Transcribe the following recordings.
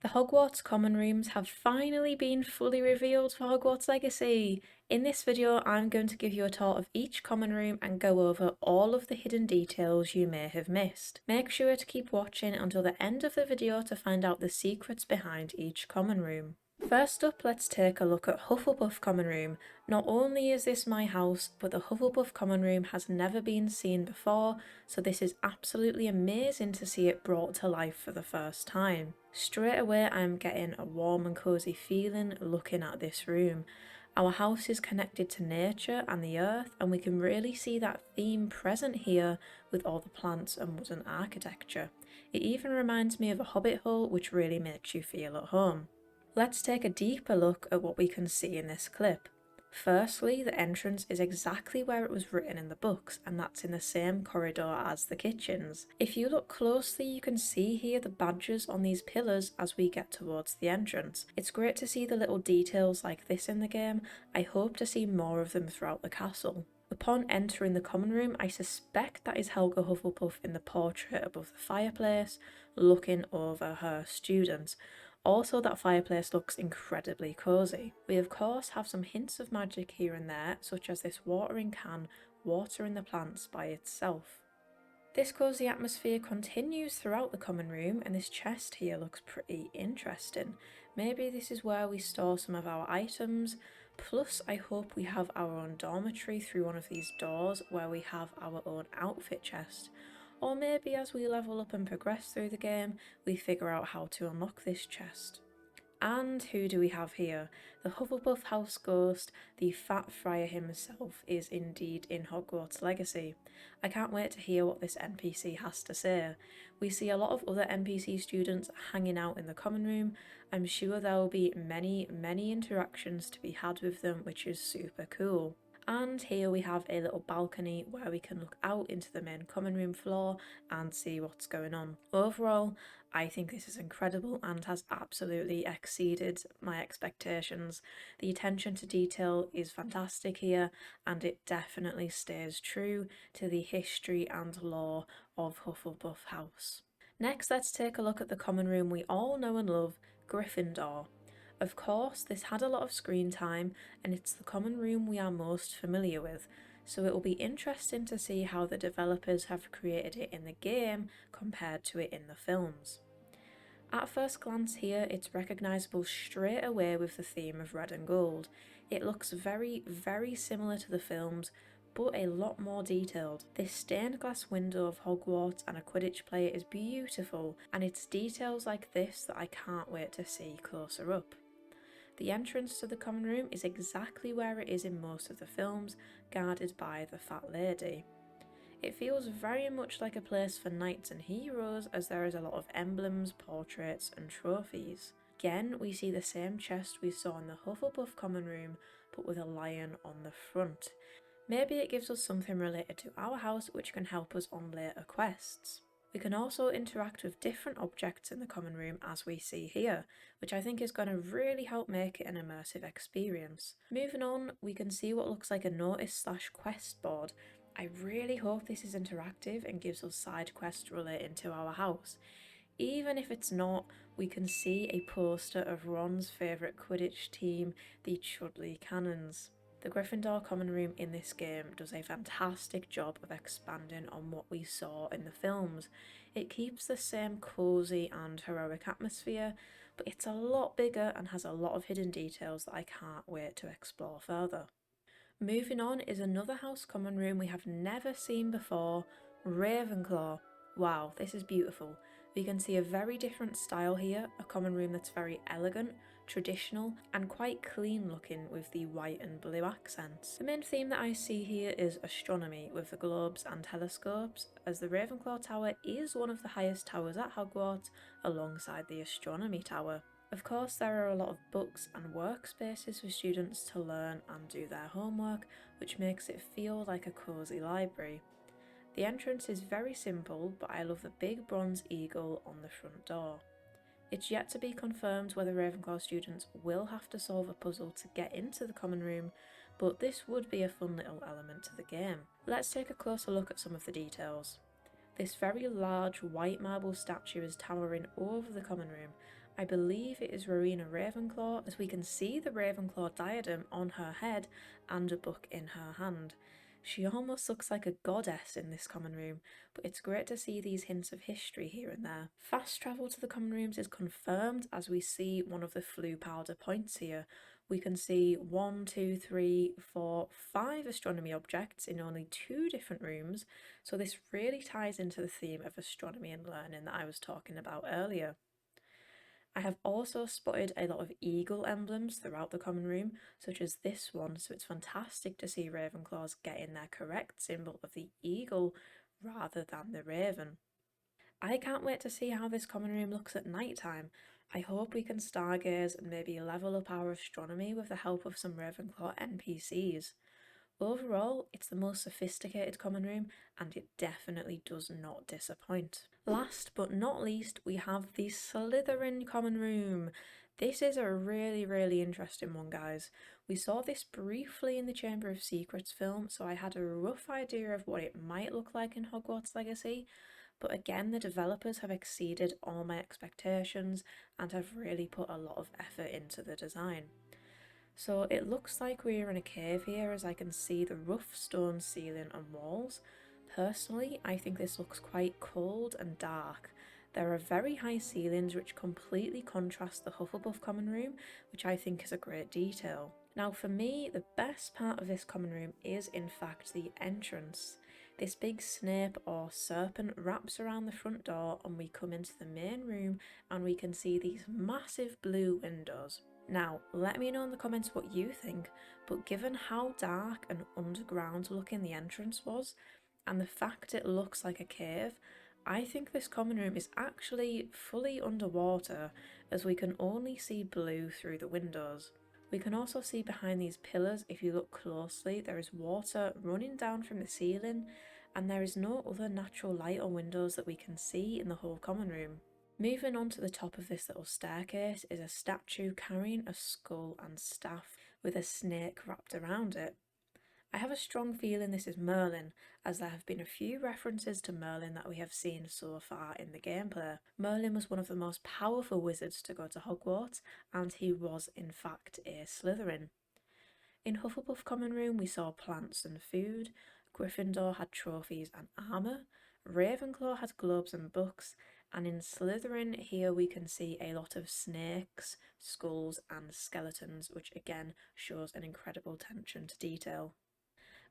The Hogwarts common rooms have finally been fully revealed for Hogwarts Legacy. In this video, I'm going to give you a tour of each common room and go over all of the hidden details you may have missed. Make sure to keep watching until the end of the video to find out the secrets behind each common room. First up, let's take a look at Hufflepuff Common Room. Not only is this my house, but the Hufflepuff Common Room has never been seen before, so this is absolutely amazing to see it brought to life for the first time. Straight away I'm getting a warm and cosy feeling looking at this room. Our house is connected to nature and the earth, and we can really see that theme present here with all the plants and wooden architecture. It even reminds me of a hobbit hole, which really makes you feel at home. Let's take a deeper look at what we can see in this clip. Firstly, the entrance is exactly where it was written in the books, and that's in the same corridor as the kitchens. If you look closely, you can see here the badges on these pillars as we get towards the entrance. It's great to see the little details like this in the game. I hope to see more of them throughout the castle. Upon entering the common room, I suspect that is Helga Hufflepuff in the portrait above the fireplace, looking over her students. Also, that fireplace looks incredibly cosy. We of course have some hints of magic here and there, such as this watering can watering the plants by itself. This cosy atmosphere continues throughout the common room, and this chest here looks pretty interesting. Maybe this is where we store some of our items. Plus, I hope we have our own dormitory through one of these doors where we have our own outfit chest. Or maybe as we level up and progress through the game, we figure out how to unlock this chest. And who do we have here? The Hufflepuff house ghost, the Fat Friar himself, is indeed in Hogwarts Legacy. I can't wait to hear what this NPC has to say. We see a lot of other NPC students hanging out in the common room. I'm sure there will be many interactions to be had with them, which is super cool. And here we have a little balcony where we can look out into the main common room floor and see what's going on. Overall, I think this is incredible and has absolutely exceeded my expectations. The attention to detail is fantastic here, and it definitely stays true to the history and lore of Hufflepuff House. Next, let's take a look at the common room we all know and love, Gryffindor. Of course, this had a lot of screen time, and it's the common room we are most familiar with, so it will be interesting to see how the developers have created it in the game compared to it in the films. At first glance here, it's recognisable straight away with the theme of red and gold. It looks very similar to the films, but a lot more detailed. This stained glass window of Hogwarts and a Quidditch player is beautiful, and it's details like this that I can't wait to see closer up. The entrance to the common room is exactly where it is in most of the films, guarded by the Fat Lady. It feels very much like a place for knights and heroes, as there is a lot of emblems, portraits and trophies. Again, we see the same chest we saw in the Hufflepuff common room, but with a lion on the front. Maybe it gives us something related to our house which can help us on later quests. We can also interact with different objects in the common room as we see here, which I think is going to really help make it an immersive experience. Moving on, we can see what looks like a notice/quest board. I really hope this is interactive and gives us side quests relating to our house. Even if it's not, we can see a poster of Ron's favourite Quidditch team, the Chudley Cannons. The Gryffindor common room in this game does a fantastic job of expanding on what we saw in the films. It keeps the same cosy and heroic atmosphere, but it's a lot bigger and has a lot of hidden details that I can't wait to explore further. Moving on is another house common room we have never seen before, Ravenclaw. Wow, this is beautiful. We can see a very different style here, a common room that's very elegant, traditional and quite clean looking with the white and blue accents. The main theme that I see here is astronomy with the globes and telescopes, as the Ravenclaw Tower is one of the highest towers at Hogwarts alongside the astronomy tower. Of course, there are a lot of books and workspaces for students to learn and do their homework, which makes it feel like a cosy library. The entrance is very simple, but I love the big bronze eagle on the front door. It's yet to be confirmed whether Ravenclaw students will have to solve a puzzle to get into the common room, but this would be a fun little element to the game. Let's take a closer look at some of the details. This very large white marble statue is towering over the common room. I believe it is Rowena Ravenclaw, as we can see the Ravenclaw diadem on her head and a book in her hand. She almost looks like a goddess in this common room, but it's great to see these hints of history here and there. Fast travel to the common rooms is confirmed as we see one of the Floo powder points here. We can see 1, 2, 3, 4, 5 astronomy objects in only 2 different rooms, so this really ties into the theme of astronomy and learning that I was talking about earlier. I have also spotted a lot of eagle emblems throughout the common room, such as this one, so it's fantastic to see Ravenclaws getting their correct symbol of the eagle rather than the raven. I can't wait to see how this common room looks at night time. I hope we can stargaze and maybe level up our astronomy with the help of some Ravenclaw NPCs. Overall, it's the most sophisticated common room and it definitely does not disappoint. Last but not least, we have the Slytherin common room. This is a really interesting one, guys. We saw this briefly in the Chamber of Secrets film, so I had a rough idea of what it might look like in Hogwarts Legacy, but again, the developers have exceeded all my expectations and have really put a lot of effort into the design. So it looks like we're in a cave here, as I can see the rough stone ceiling and walls. Personally, I think this looks quite cold and dark. There are very high ceilings which completely contrast the Hufflepuff common room, which I think is a great detail. Now for me, the best part of this common room is in fact the entrance. This big snake or serpent wraps around the front door and we come into the main room and we can see these massive blue windows. Now, let me know in the comments what you think, but given how dark and underground looking the entrance was, and the fact it looks like a cave, I think this common room is actually fully underwater, as we can only see blue through the windows. We can also see behind these pillars, if you look closely, there is water running down from the ceiling, and there is no other natural light or windows that we can see in the whole common room. Moving on to the top of this little staircase is a statue carrying a skull and staff with a snake wrapped around it. I have a strong feeling this is Merlin, as there have been a few references to Merlin that we have seen so far in the gameplay. Merlin was one of the most powerful wizards to go to Hogwarts, and he was in fact a Slytherin. In Hufflepuff common room we saw plants and food, Gryffindor had trophies and armour, Ravenclaw had globes and books, and in Slytherin here we can see a lot of snakes, skulls and skeletons, which again shows an incredible attention to detail.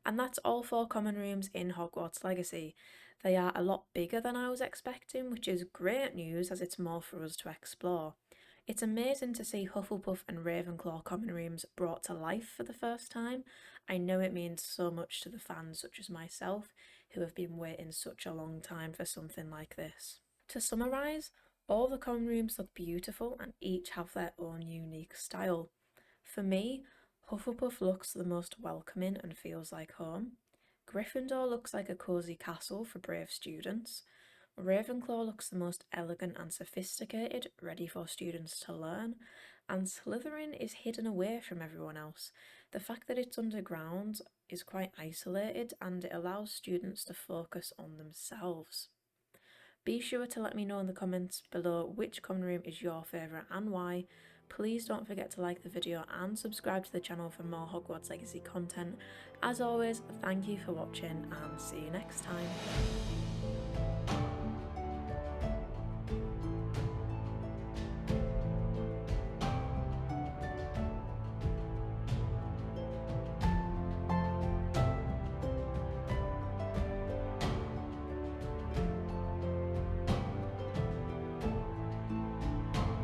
And that's all 4 common rooms in Hogwarts Legacy. They are a lot bigger than I was expecting, which is great news as it's more for us to explore. It's amazing to see Hufflepuff and Ravenclaw common rooms brought to life for the first time. I know it means so much to the fans such as myself, who have been waiting such a long time for something like this. To summarise, all the common rooms look beautiful and each have their own unique style. For me, Hufflepuff looks the most welcoming and feels like home. Gryffindor looks like a cosy castle for brave students. Ravenclaw looks the most elegant and sophisticated, ready for students to learn. And Slytherin is hidden away from everyone else. The fact that it's underground is quite isolated and it allows students to focus on themselves. Be sure to let me know in the comments below which common room is your favourite and why. Please don't forget to like the video and subscribe to the channel for more Hogwarts Legacy content. As always, thank you for watching and see you next time.